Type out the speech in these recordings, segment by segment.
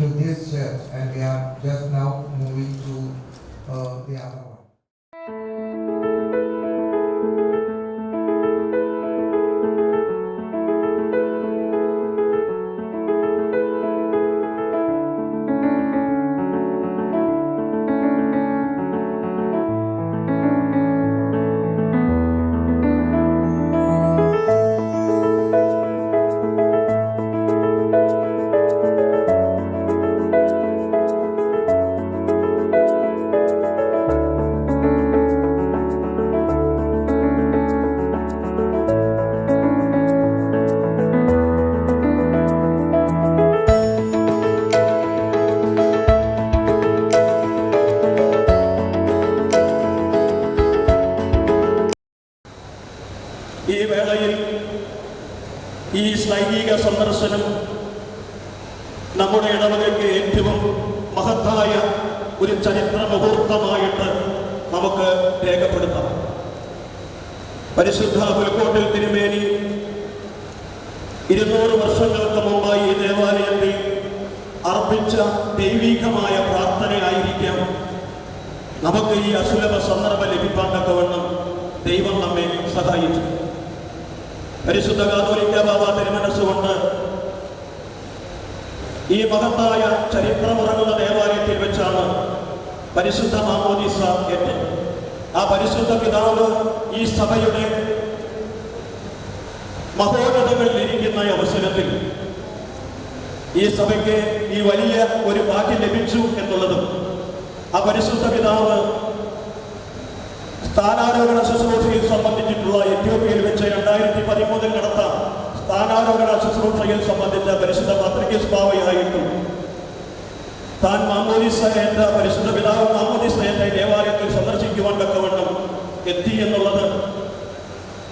To this church, and we are just now moving to the other one. ഈ വേളയിൽ ഈ ശ്ലൈംഗിക സന്ദർശനം നമ്മുടെ ഇടവകയ്ക്ക് ഏറ്റവും മഹത്തായ ഒരു ചരിത്ര മുഹൂർത്തമായിട്ട് നമുക്ക് രേഖപ്പെടുത്താം. പരിശുദ്ധ പുൽക്കോട്ടിൽ തിരുമേനി 200 വർഷങ്ങൾക്ക് മുമ്പായി ഈ ദേവാലയത്തിൽ അർപ്പിച്ച ദൈവികമായ പ്രാർത്ഥനയായിരിക്കാം നമുക്ക് ഈ അസുലഭ സന്ദർഭം ലഭിക്കാൻ തക്കവണ്ണം ദൈവം നമ്മെ സഹായിച്ചു. പരിശുദ്ധ കാതോലിക്ക ബാബ തിരുമനസ്സുകൊണ്ട് ഈ മഹത്തായ ചരിത്രമുറങ്ങുന്ന ദേവാലയത്തിൽ വെച്ചാണ് പരിശുദ്ധ മാമോദീസ ഏറ്റത്. ആ പരിശുദ്ധ പിതാവ് ഈ സഭയുടെ മഹോന്നതകളിലിരിക്കുന്ന അവസരത്തിൽ ഈ സഭയ്ക്ക് ഈ വലിയ ഒരു ഭാഗ്യം ലഭിച്ചു എന്നുള്ളതും ആ പരിശുദ്ധ പിതാവ് സ്ഥാനാരോഹണ ശുശ്രൂഷയിൽ സംബന്ധിച്ചിട്ടുള്ള എത്യോപ്യയിൽ വെച്ച് 2013 നടന്ന സ്ഥാനാരോഹണ ശുശ്രൂഷയിൽ സംബന്ധിച്ച പരിശുദ്ധ പത്രികീസ് ബാവയായിട്ടും താൻ മാമോദീസ എന്ന പരിശുദ്ധ പിതാവ് മാമോദീസ എന്ന ദേവാലയത്തിൽ സന്ദർശിക്കുവാൻ തക്കവണ്ണം എത്തി എന്നുള്ളത്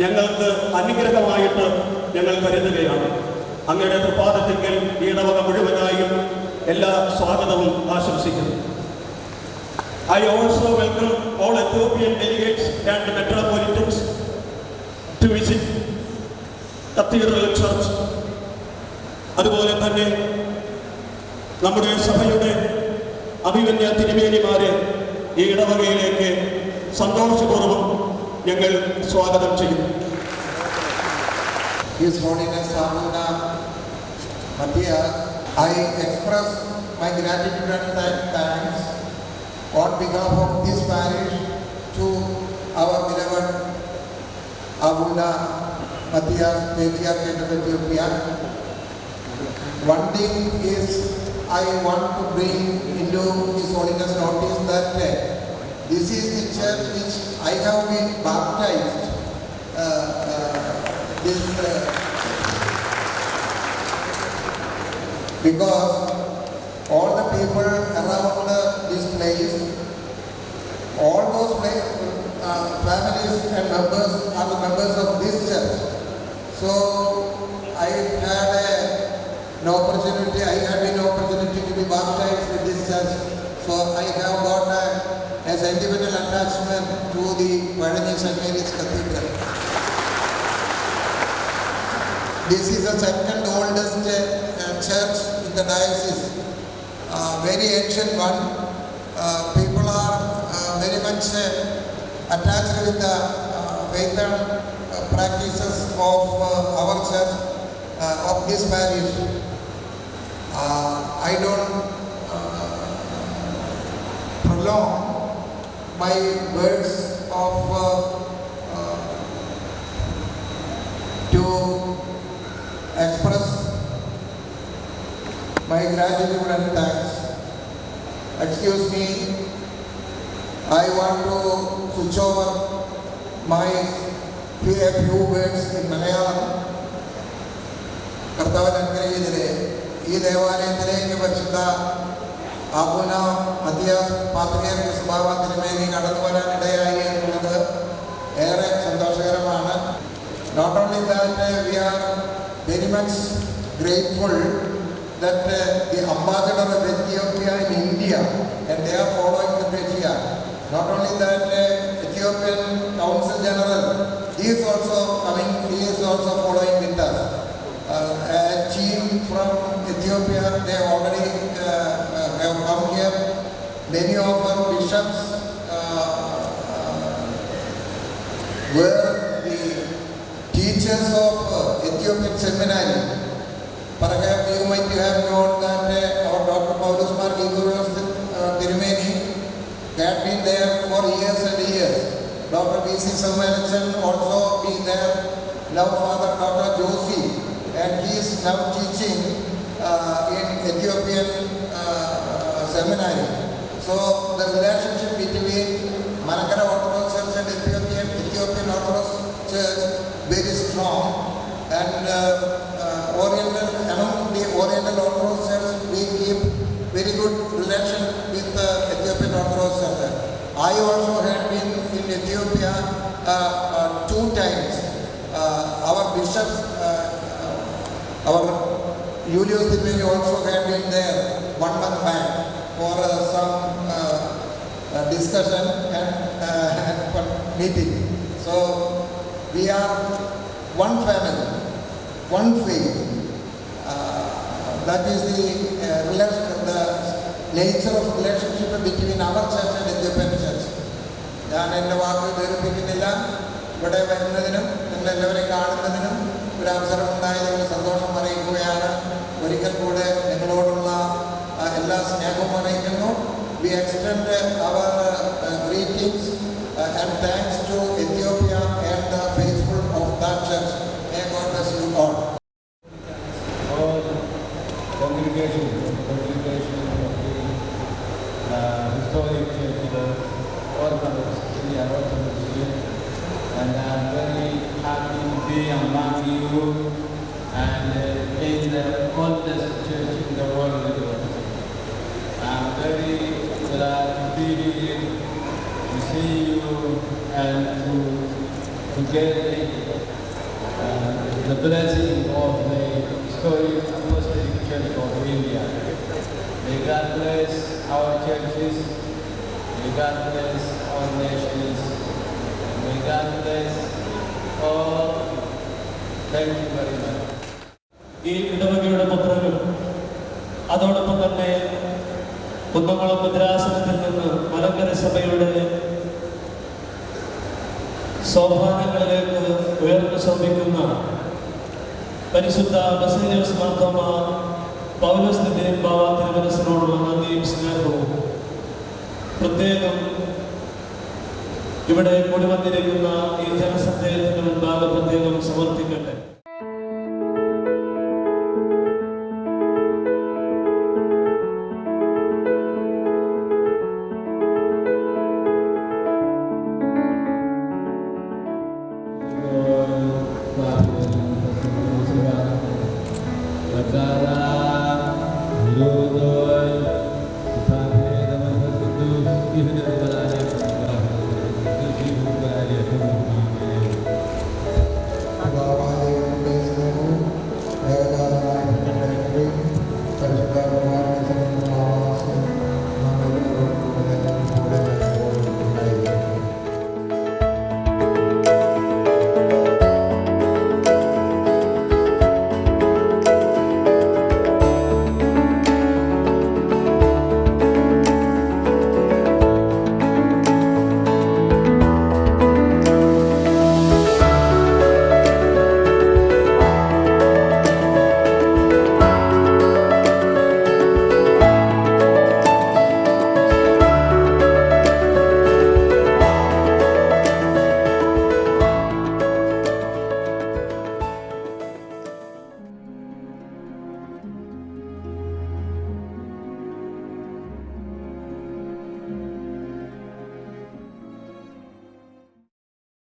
ഞങ്ങൾക്ക് അനുഗ്രഹമായിട്ട് ഞങ്ങൾ കരുതുകയാണ്. അങ്ങയുടെ തൃപ്പാദത്തിങ്കൽ ഈടവക മുഴുവനായും എല്ലാ സ്വാഗതവും ആശംസിക്കുന്നു. I also welcome all Ethiopian delegates and metropolitans to visit Cathedral Church. അതുപോലെ തന്നെ നമ്മുടെ സഭയുടെ അഭിമന്യ തിരുമേനിമാരെ ഈ ഇടവകയിലേക്ക് സന്തോഷപൂർവ്വം ഞങ്ങൾ സ്വാഗതം ചെയ്യുന്നു. His Holiness Abuna Matthias, I express my gratitude and thanks on behalf of this parish to our beloved Abuna Matthias, Patriarch of Ethiopia. One thing is I want to bring into His Holiness notice that this is the church which I have been baptized. Because all the people around this place, all those families and members are the members of this church. So I had a I had an opportunity to be baptized with this church. So I have got a sentimental attachment to the Padani St. Mary's Cathedral. This is the second oldest church in the diocese, very ancient one. People are very much attached with the faith and practices of our church, of this parish. I don't prolong my words of to express my gratitude and thanks. Excuse me, I want to switch over my few words in Malayalam. കർത്താവിൻ അനുഗ്രഹീതരെ, ഈ ദേവാലയത്തിലേക്ക് പരിശുദ്ധ ആബൂന മത്തിയാസ് പാത്രിയാർക്കീസ് സഭാ തിരുമേനി കടന്നു വരാനിടയായി എന്നുള്ളത് ഏറെ സന്തോഷകരമാണ്. Not only that, we are very much grateful that the ambassador of Ethiopia in India, and they are following the patriarch. Not only that, Ethiopian Council General, he is also following with us. A team from Ethiopia, they already have come here. Many of our bishops were the teachers of Ethiopian seminary. Perhaps you might have known that our Dr. Paulus Mar Gregorios Tirumeni had been there for years and years. Dr. B.C. Samuelson also been there. Now Father Dr. Josie, and he is now teaching in Ethiopian seminary. So the relationship between Malakara Orthodox Church and Ethiopian Orthodox Church very strong, and among the Oriental Orthodox Church we keep very good relation with Ethiopian Orthodox Church. I also had been in Ethiopia 2 times. Our bishops, our Julius Tirumeni also had been there 1 month back for some discussion and meeting. So we are one family, one faith. That is the nature of relationship between our church and Ethiopian church. ഞാൻ എൻ്റെ വാക്കുകൾ ദീർഘിപ്പിക്കുന്നില്ല. ഇവിടെ വരുന്നതിനും നിങ്ങളെല്ലാവരെയും കാണുന്നതിനും ഒരു അവസരം ഉണ്ടായതിൽ സന്തോഷം അറിയിക്കുകയാണ്. ഒരിക്കൽ കൂടെ നിങ്ങളോടുള്ള എല്ലാ സ്നേഹവും അറിയിക്കുന്നു. We extend our greetings and thanks to Ethiopia and the faithful of that church. May God bless you all. All congregation of the historic church, the Orthodox, Indian Orthodox Church, and I am very happy to be among you and in the oldest church in the world. I am very glad to be here, to see you and to get the blessing of the historic Apostolic Church of India. May God bless our churches, may God bless our nations, may God bless all. Thank you very much. ഈ ഇടവകയുടെ പത്രങ്ങൾ അതോടൊപ്പം തന്നെ കുന്നംകുളം ഭദ്രാസനത്തിൽ നിന്ന് മലങ്കര സഭയുടെ സോപാനങ്ങളിലേക്ക് ഉയർന്നു ശോഭിക്കുന്ന പരിശുദ്ധ ബസേലിയോസ് മാർത്തോമ പൗലോസ് ബാവ തിരുമനസിനോടുള്ള നന്ദിയും സ്നേഹവും പ്രത്യേകം ഇവിടെ കൂടി വന്നിരിക്കുന്ന ഈ ജനസഞ്ചയത്തിന് മുൻപാകെ പ്രത്യേകം സമർപ്പിക്കുന്നു.